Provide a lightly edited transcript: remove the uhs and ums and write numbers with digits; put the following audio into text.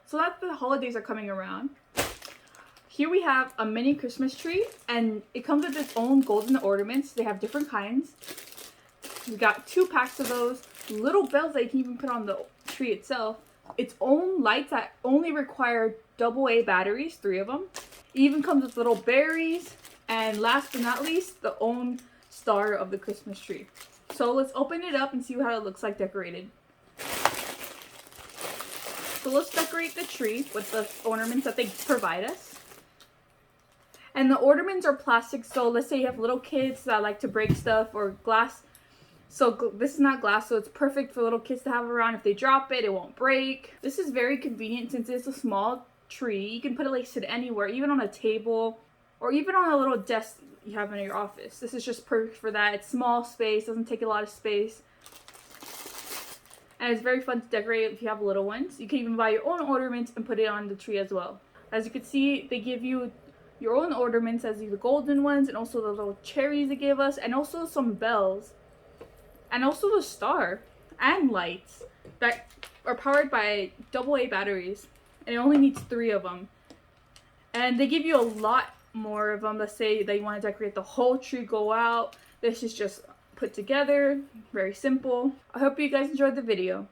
So that the holidays are coming around. Here we have a mini Christmas tree, and it comes with its own golden ornaments. They have different kinds. We got 2 packs of those. Little bells that you can even put on the tree itself. Its own lights that only require AA batteries, 3 of them. It even comes with little berries. And last but not least, the own star of the Christmas tree. So let's open it up and see how it looks like decorated. So let's decorate the tree with the ornaments that they provide us. And the ornaments are plastic, so let's say you have little kids that like to break stuff, or glass. So this is not glass, so it's perfect for little kids to have around. If they drop it, it won't break. This is very convenient since it's a small tree. You can put it like sit anywhere, even on a table, or even on a little desk you have in your office. This is just perfect for that. It's small space, doesn't take a lot of space. And it's very fun to decorate if you have little ones. You can even buy your own ornaments and put it on the tree as well. As you can see, they give you your own ornaments, as the golden ones, and also the little cherries they gave us, and also some bells, and also the star and lights that are powered by AA batteries, and it only needs 3 of them. And they give you a lot more of them. Let's say that you want to decorate the whole tree, go out. This is just put together, very simple. I hope you guys enjoyed the video.